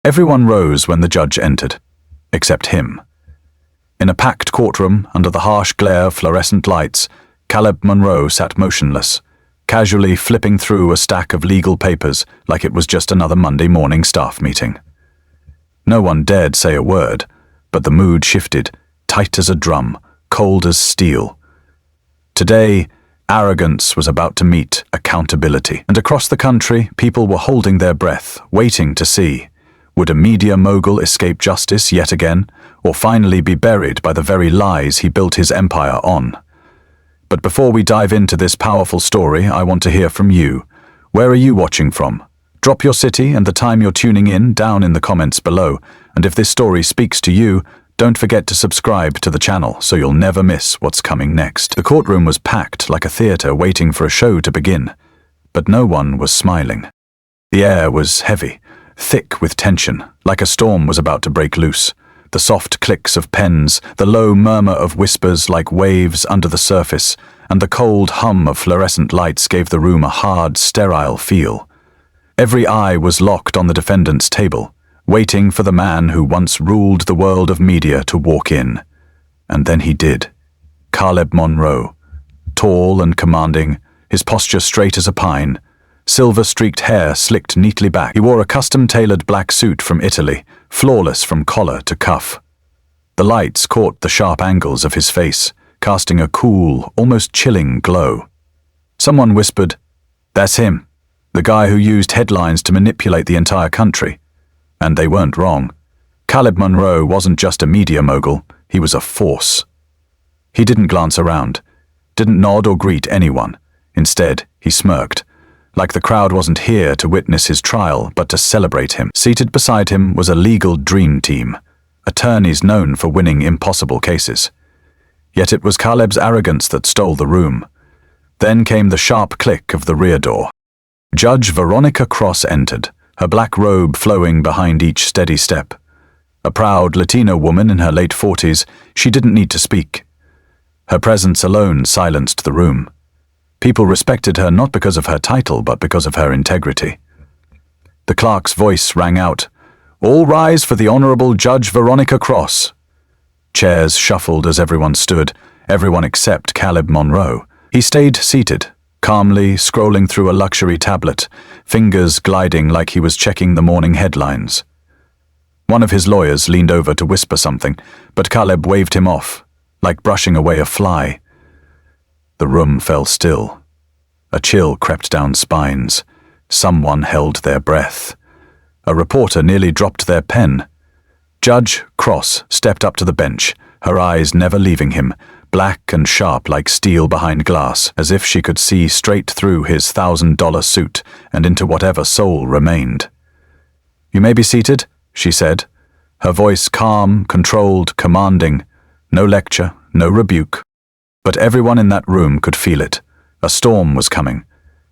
Everyone rose when the judge entered, except him. In a packed courtroom, under the harsh glare of fluorescent lights, Caleb Monroe sat motionless, casually flipping through a stack of legal papers like it was just another Monday morning staff meeting. No one dared say a word, but the mood shifted, tight as a drum, cold as steel. Today, arrogance was about to meet accountability, and across the country, people were holding their breath, waiting to see. Would a media mogul escape justice yet again, or finally be buried by the very lies he built his empire on? But before we dive into this powerful story, I want to hear from you. Where are you watching from? Drop your city and the time you're tuning in down in the comments below, and if this story speaks to you, don't forget to subscribe to the channel so you'll never miss what's coming next. The courtroom was packed like a theater waiting for a show to begin, but no one was smiling. The air was heavy, thick with tension, like a storm was about to break loose. The soft clicks of pens, the low murmur of whispers like waves under the surface, and the cold hum of fluorescent lights gave the room a hard, sterile feel. Every eye was locked on the defendant's table, waiting for the man who once ruled the world of media to walk in. And then he did. Caleb Monroe, tall and commanding, his posture straight as a pine, silver-streaked hair slicked neatly back. He wore a custom-tailored black suit from Italy, flawless from collar to cuff. The lights caught the sharp angles of his face, casting a cool, almost chilling glow. Someone whispered, "That's him, the guy who used headlines to manipulate the entire country." And they weren't wrong. Caleb Monroe wasn't just a media mogul, he was a force. He didn't glance around, didn't nod or greet anyone. Instead, he smirked, like the crowd wasn't here to witness his trial, but to celebrate him. Seated beside him was a legal dream team, attorneys known for winning impossible cases. Yet it was Caleb's arrogance that stole the room. Then came the sharp click of the rear door. Judge Veronica Cross entered, her black robe flowing behind each steady step. A proud Latino woman in her late 40s, she didn't need to speak. Her presence alone silenced the room. People respected her not because of her title, but because of her integrity. The clerk's voice rang out, "All rise for the Honorable Judge Veronica Cross." Chairs shuffled as everyone stood, everyone except Caleb Monroe. He stayed seated, calmly scrolling through a luxury tablet, fingers gliding like he was checking the morning headlines. One of his lawyers leaned over to whisper something, but Caleb waved him off, like brushing away a fly. The room fell still. A chill crept down spines. Someone held their breath. A reporter nearly dropped their pen. Judge Cross stepped up to the bench, her eyes never leaving him, black and sharp like steel behind glass, as if she could see straight through his $1,000 suit and into whatever soul remained. "You may be seated," she said, her voice calm, controlled, commanding. No lecture, no rebuke. But everyone in that room could feel it. A storm was coming.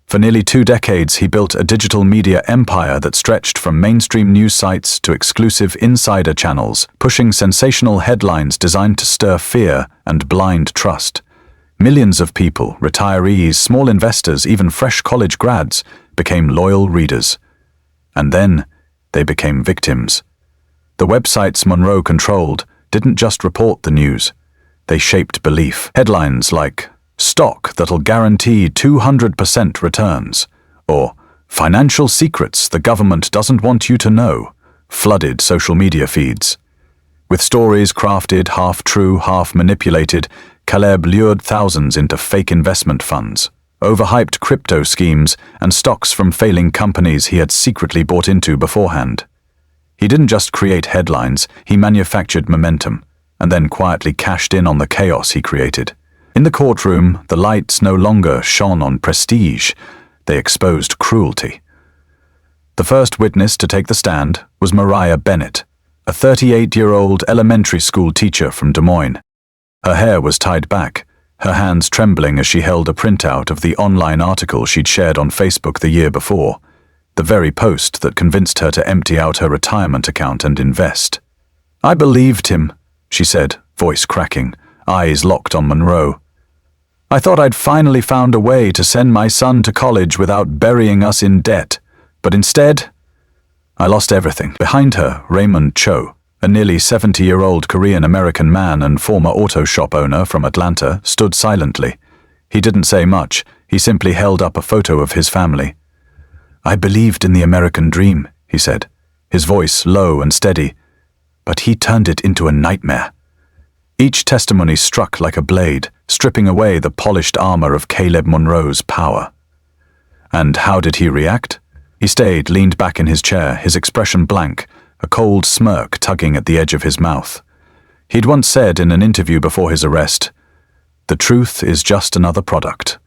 For nearly 2 decades, he built a digital media empire that stretched from mainstream news sites to exclusive insider channels, pushing sensational headlines designed to stir fear and blind trust. Millions of people, retirees, small investors, even fresh college grads, became loyal readers. And then they became victims. The websites Monroe controlled didn't just report the news. They shaped belief. Headlines like, "Stock that'll guarantee 200% returns," or "Financial secrets the government doesn't want you to know," flooded social media feeds. With stories crafted half true, half manipulated, Caleb lured thousands into fake investment funds, overhyped crypto schemes, and stocks from failing companies he had secretly bought into beforehand. He didn't just create headlines, he manufactured momentum, and then quietly cashed in on the chaos he created. In the courtroom, the lights no longer shone on prestige, they exposed cruelty. The first witness to take the stand was Mariah Bennett, a 38-year-old elementary school teacher from Des Moines. Her hair was tied back, her hands trembling as she held a printout of the online article she'd shared on Facebook the year before, the very post that convinced her to empty out her retirement account and invest. "I believed him," she said, voice cracking, eyes locked on Monroe. "I thought I'd finally found a way to send my son to college without burying us in debt, but instead..." I lost everything. Behind her, Raymond Cho, a nearly 70-year-old Korean-American man and former auto shop owner from Atlanta, stood silently. He didn't say much. He simply held up a photo of his family. "I believed in the American dream," he said, his voice low and steady, "but he turned it into a nightmare." Each testimony struck like a blade, stripping away the polished armor of Caleb Monroe's power. And how did he react? He stayed, leaned back in his chair, his expression blank, a cold smirk tugging at the edge of his mouth. He'd once said in an interview before his arrest, "The truth is just another product.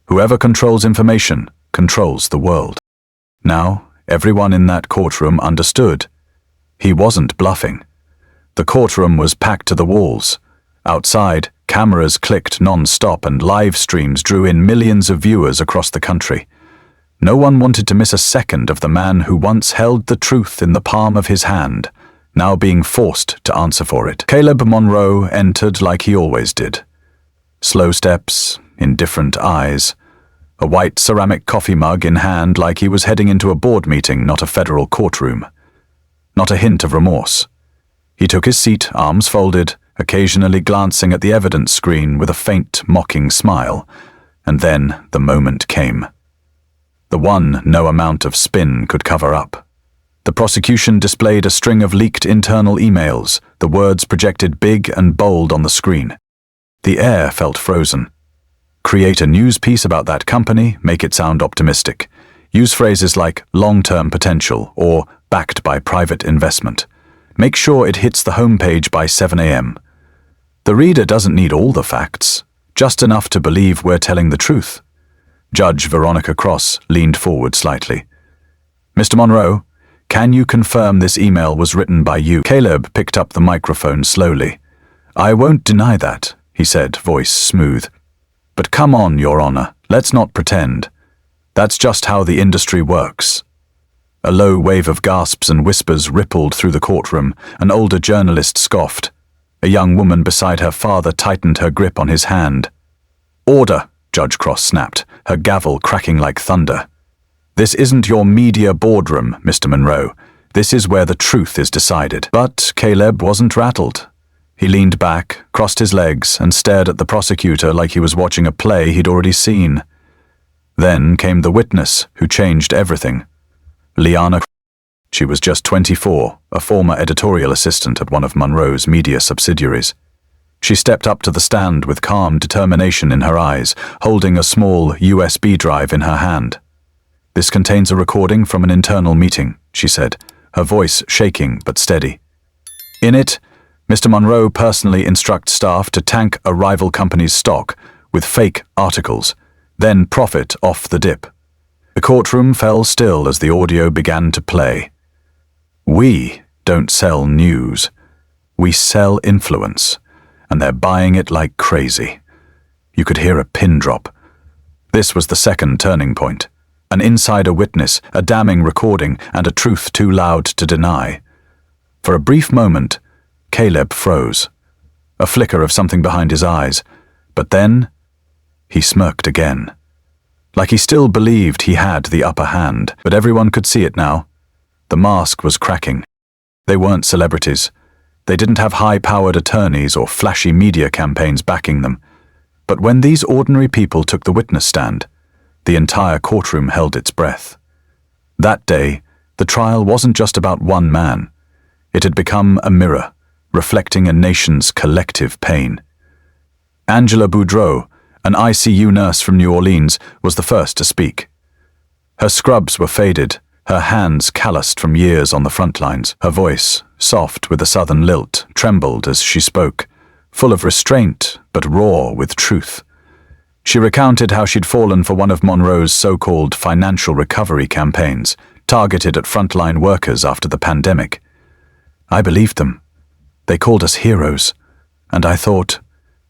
Whoever controls information controls the world." Now, everyone in that courtroom understood. He wasn't bluffing. The courtroom was packed to the walls. Outside, cameras clicked non-stop and live streams drew in millions of viewers across the country. No one wanted to miss a second of the man who once held the truth in the palm of his hand, now being forced to answer for it. Caleb Monroe entered like he always did. Slow steps, indifferent eyes, a white ceramic coffee mug in hand like he was heading into a board meeting, not a federal courtroom. Not a hint of remorse. He took his seat, arms folded, occasionally glancing at the evidence screen with a faint, mocking smile, and then the moment came. The one no amount of spin could cover up. The prosecution displayed a string of leaked internal emails, the words projected big and bold on the screen. The air felt frozen. Create a news piece about that company, make it sound optimistic. Use phrases like long-term potential or backed by private investment. Make sure it hits the homepage by 7 a.m. The reader doesn't need all the facts, just enough to believe we're telling the truth. Judge Veronica Cross leaned forward slightly. "Mr. Monroe, can you confirm this email was written by you?" Caleb picked up the microphone slowly. "I won't deny that," he said, voice smooth. "But come on, Your Honor, let's not pretend. That's just how the industry works." A low wave of gasps and whispers rippled through the courtroom. An older journalist scoffed. A young woman beside her father tightened her grip on his hand. "Order," Judge Cross snapped, her gavel cracking like thunder. "This isn't your media boardroom, Mr. Monroe. This is where the truth is decided." But Caleb wasn't rattled. He leaned back, crossed his legs, and stared at the prosecutor like he was watching a play he'd already seen. Then came the witness who changed everything. Liana. She was just 24, a former editorial assistant at one of Monroe's media subsidiaries. She stepped up to the stand with calm determination in her eyes, holding a small USB drive in her hand. "This contains a recording from an internal meeting," she said, her voice shaking but steady. "In it, Mr. Monroe personally instructs staff to tank a rival company's stock with fake articles, then profit off the dip." The courtroom fell still as the audio began to play. "We don't sell news. We sell influence, and they're buying it like crazy." You could hear a pin drop. This was the second turning point. An insider witness, a damning recording, and a truth too loud to deny. For a brief moment, Caleb froze. A flicker of something behind his eyes. But then, he smirked again. Like he still believed he had the upper hand, but everyone could see it now. The mask was cracking. They weren't celebrities. They didn't have high-powered attorneys or flashy media campaigns backing them. But when these ordinary people took the witness stand, the entire courtroom held its breath. That day, the trial wasn't just about one man. It had become a mirror, reflecting a nation's collective pain. Angela Boudreau, an ICU nurse from New Orleans, was the first to speak. Her scrubs were faded, her hands calloused from years on the front lines. Her voice, soft with a southern lilt, trembled as she spoke, full of restraint but raw with truth. She recounted how she'd fallen for one of Monroe's so-called financial recovery campaigns, targeted at frontline workers after the pandemic. "I believed them. They called us heroes, and I thought,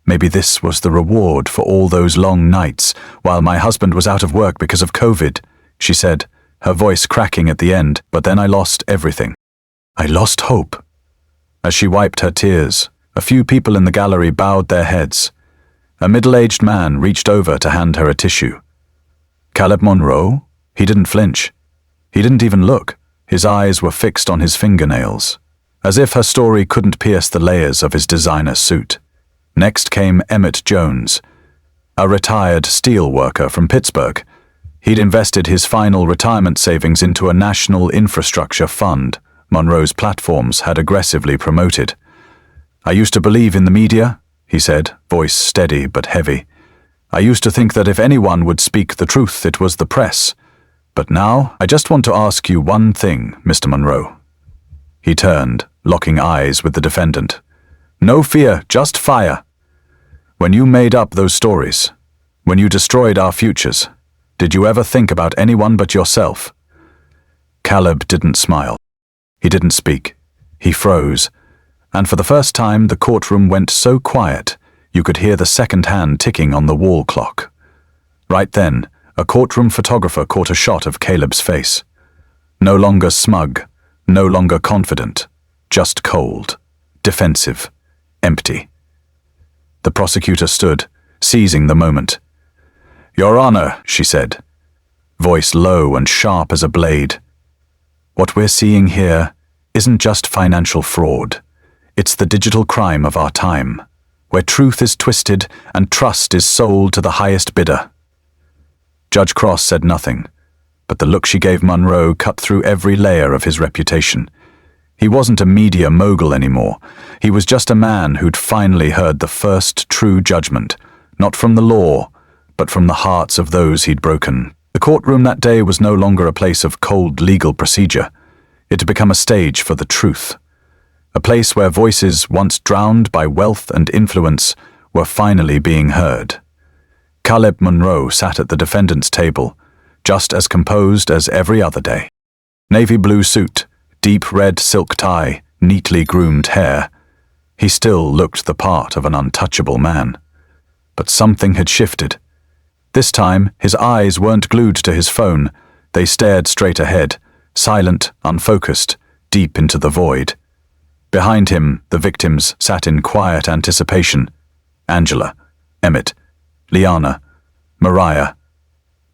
maybe this was the reward for all those long nights while my husband was out of work because of COVID," she said, her voice cracking at the end. "But then I lost everything. I lost hope." As she wiped her tears, a few people in the gallery bowed their heads. A middle-aged man reached over to hand her a tissue. Caleb Monroe? He didn't flinch. He didn't even look. His eyes were fixed on his fingernails, as if her story couldn't pierce the layers of his designer suit. Next came Emmett Jones, a retired steel worker from Pittsburgh. He'd invested his final retirement savings into a national infrastructure fund Monroe's platforms had aggressively promoted. "I used to believe in the media," he said, voice steady but heavy. "I used to think that if anyone would speak the truth, it was the press. But now, I just want to ask you one thing, Mr. Monroe." He turned, locking eyes with the defendant. "No fear, just fire. When you made up those stories, when you destroyed our futures, did you ever think about anyone but yourself?" Caleb didn't smile. He didn't speak. He froze. And for the first time, the courtroom went so quiet, you could hear the second hand ticking on the wall clock. Right then, a courtroom photographer caught a shot of Caleb's face. No longer smug, no longer confident, just cold, defensive, empty. The prosecutor stood, seizing the moment. "Your Honor," she said, voice low and sharp as a blade. "What we're seeing here isn't just financial fraud. It's the digital crime of our time, where truth is twisted and trust is sold to the highest bidder." Judge Cross said nothing, but the look she gave Monroe cut through every layer of his reputation. He wasn't a media mogul anymore. He was just a man who'd finally heard the first true judgment, not from the law, but from the hearts of those he'd broken. The courtroom that day was no longer a place of cold legal procedure. It had become a stage for the truth. A place where voices once drowned by wealth and influence were finally being heard. Caleb Monroe sat at the defendant's table, just as composed as every other day. Navy blue suit, deep red silk tie, neatly groomed hair. He still looked the part of an untouchable man. But something had shifted. This time, his eyes weren't glued to his phone. They stared straight ahead, silent, unfocused, deep into the void. Behind him, the victims sat in quiet anticipation. Angela, Emmett, Liana, Mariah.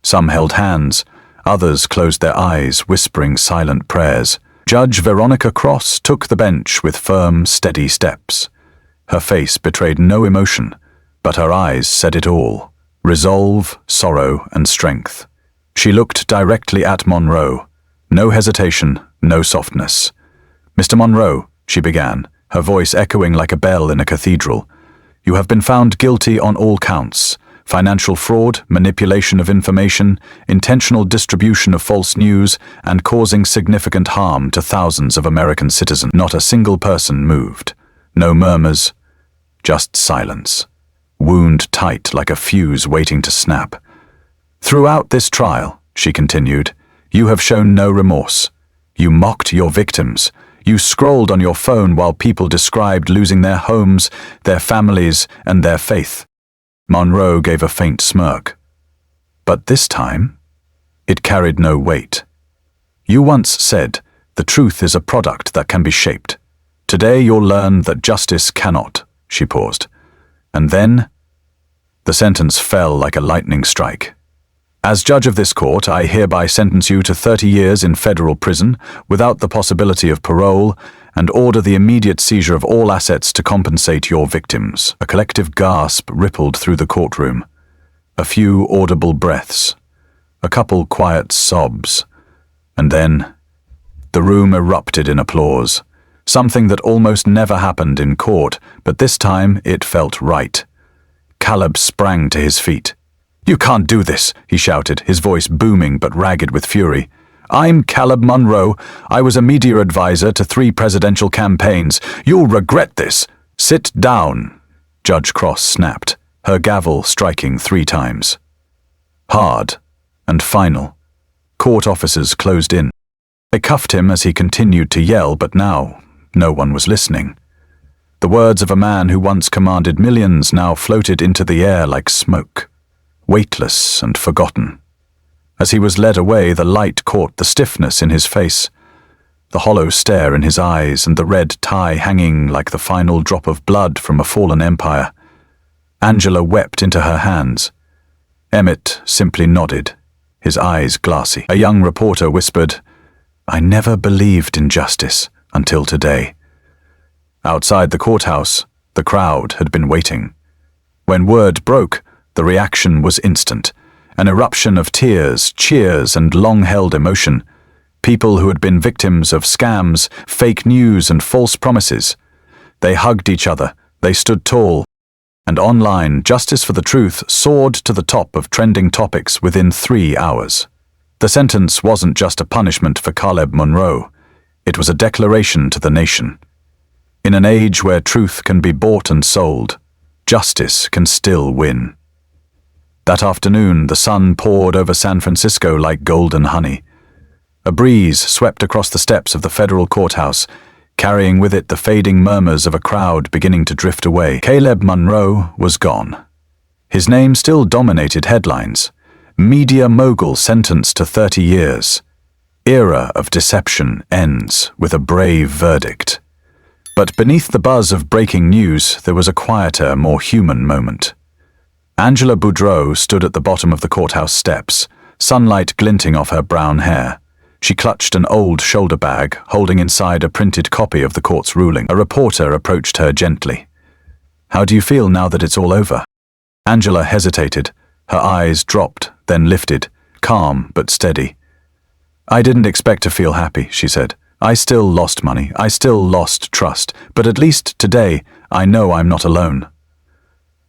Some held hands, others closed their eyes, whispering silent prayers. Judge Veronica Cross took the bench with firm, steady steps. Her face betrayed no emotion, but her eyes said it all. Resolve, sorrow, and strength. She looked directly at Monroe. No hesitation, no softness. "Mr. Monroe," she began, her voice echoing like a bell in a cathedral, "you have been found guilty on all counts. Financial fraud, manipulation of information, intentional distribution of false news, and causing significant harm to thousands of American citizens." Not a single person moved. No murmurs, just silence. Wound tight like a fuse waiting to snap. "Throughout this trial," she continued, "you have shown no remorse. You mocked your victims. You scrolled on your phone while people described losing their homes, their families, and their faith." Monroe gave a faint smirk. But this time, it carried no weight. "You once said, the truth is a product that can be shaped. Today you'll learn that justice cannot." She paused. And then, the sentence fell like a lightning strike. "As judge of this court, I hereby sentence you to 30 years in federal prison without the possibility of parole and order the immediate seizure of all assets to compensate your victims." A collective gasp rippled through the courtroom. A few audible breaths. A couple quiet sobs. And then, the room erupted in applause. Something that almost never happened in court, but this time it felt right. Caleb sprang to his feet. "You can't do this," he shouted, his voice booming but ragged with fury. "I'm Caleb Monroe. I was a media advisor to 3 presidential campaigns. You'll regret this." "Sit down," Judge Cross snapped, her gavel striking 3 times. Hard and final. Court officers closed in. They cuffed him as he continued to yell, but now no one was listening. The words of a man who once commanded millions now floated into the air like smoke, weightless and forgotten. As he was led away, the light caught the stiffness in his face, the hollow stare in his eyes, and the red tie hanging like the final drop of blood from a fallen empire. Angela wept into her hands. Emmett simply nodded, his eyes glassy. A young reporter whispered, I never believed in justice until today. Outside the courthouse, the crowd had been waiting. When word broke, the reaction was instant. An eruption of tears, cheers, and long-held emotion. People who had been victims of scams, fake news, and false promises. They hugged each other, they stood tall, and online, justice for the truth soared to the top of trending topics within 3 hours. The sentence wasn't just a punishment for Caleb Monroe. It was a declaration to the nation. In an age where truth can be bought and sold, justice can still win. That afternoon, the sun poured over San Francisco like golden honey. A breeze swept across the steps of the federal courthouse, carrying with it the fading murmurs of a crowd beginning to drift away. Caleb Monroe was gone. His name still dominated headlines. Media mogul sentenced to 30 years. Era of deception ends with a brave verdict. But beneath the buzz of breaking news, there was a quieter, more human moment. Angela Boudreau stood at the bottom of the courthouse steps, sunlight glinting off her brown hair. She clutched an old shoulder bag, holding inside a printed copy of the court's ruling. A reporter approached her gently. "How do you feel now that it's all over?" Angela hesitated. Her eyes dropped, then lifted, calm but steady. "I didn't expect to feel happy," she said. "I still lost money, I still lost trust, but at least today I know I'm not alone."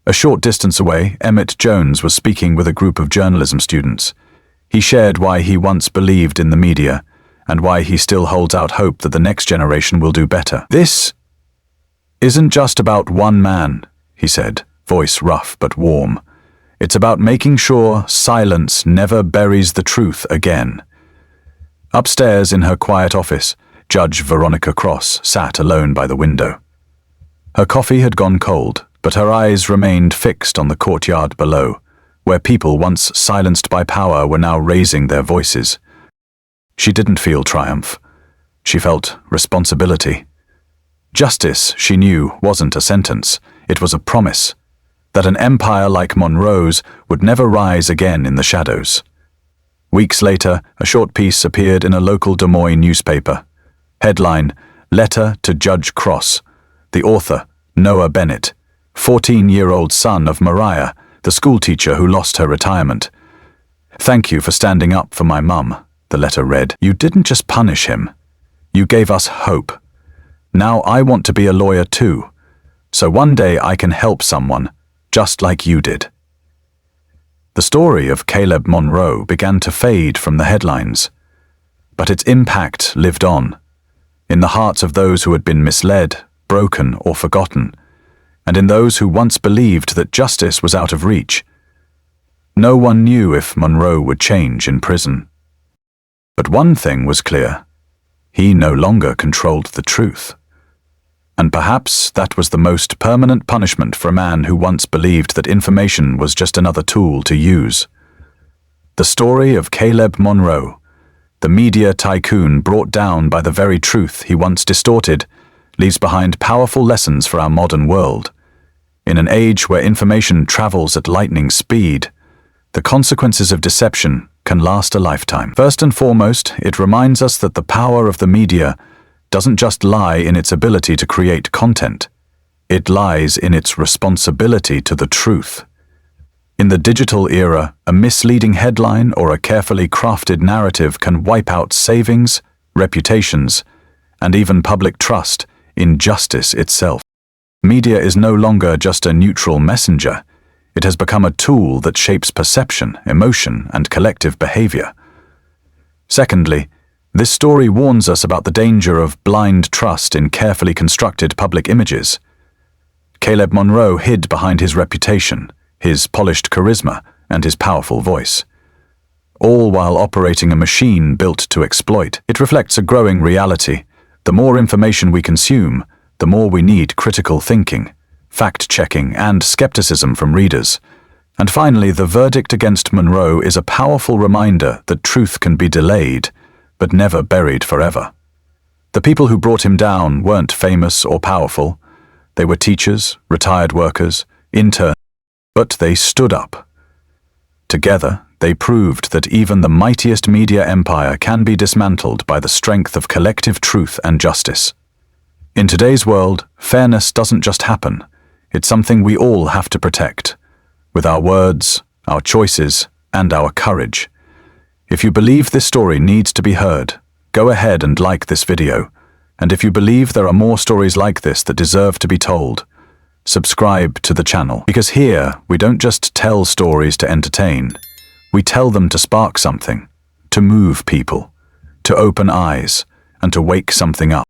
A short distance away, Emmett Jones was speaking with a group of journalism students. He shared why he once believed in the media, and why he still holds out hope that the next generation will do better. "This isn't just about one man," he said, voice rough but warm. "It's about making sure silence never buries the truth again." Upstairs in her quiet office, Judge Veronica Cross sat alone by the window. Her coffee had gone cold, but her eyes remained fixed on the courtyard below, where people once silenced by power were now raising their voices. She didn't feel triumph. She felt responsibility. Justice, she knew, wasn't a sentence. It was a promise that an empire like Monroe's would never rise again in the shadows. Weeks later, a short piece appeared in a local Des Moines newspaper. Headline, "Letter to Judge Cross." The author, Noah Bennett, 14-year-old son of Mariah, the schoolteacher who lost her retirement. "Thank you for standing up for my mum," the letter read. "You didn't just punish him. You gave us hope. Now I want to be a lawyer too, so one day I can help someone, just like you did." The story of Caleb Monroe began to fade from the headlines, but its impact lived on, in the hearts of those who had been misled, broken, or forgotten, and in those who once believed that justice was out of reach. No one knew if Monroe would change in prison. But one thing was clear: he no longer controlled the truth. And perhaps that was the most permanent punishment for a man who once believed that information was just another tool to use. The story of Caleb Monroe, the media tycoon brought down by the very truth he once distorted, leaves behind powerful lessons for our modern world. In an age where information travels at lightning speed, the consequences of deception can last a lifetime. First and foremost, it reminds us that the power of the media doesn't just lie in its ability to create content. It lies in its responsibility to the truth. In the digital era, a misleading headline or a carefully crafted narrative can wipe out savings, reputations, and even public trust in justice itself. Media is no longer just a neutral messenger. It has become a tool that shapes perception, emotion, and collective behavior. Secondly, this story warns us about the danger of blind trust in carefully constructed public images. Caleb Monroe hid behind his reputation, his polished charisma, and his powerful voice, all while operating a machine built to exploit. It reflects a growing reality. The more information we consume, the more we need critical thinking, fact-checking, and skepticism from readers. And finally, the verdict against Monroe is a powerful reminder that truth can be delayed, but never buried forever. The people who brought him down weren't famous or powerful. They were teachers, retired workers, interns, but they stood up. Together, they proved that even the mightiest media empire can be dismantled by the strength of collective truth and justice. In today's world, fairness doesn't just happen. It's something we all have to protect, with our words, our choices, and our courage. If you believe this story needs to be heard, go ahead and like this video. And if you believe there are more stories like this that deserve to be told, subscribe to the channel. Because here, we don't just tell stories to entertain. We tell them to spark something, to move people, to open eyes, and to wake something up.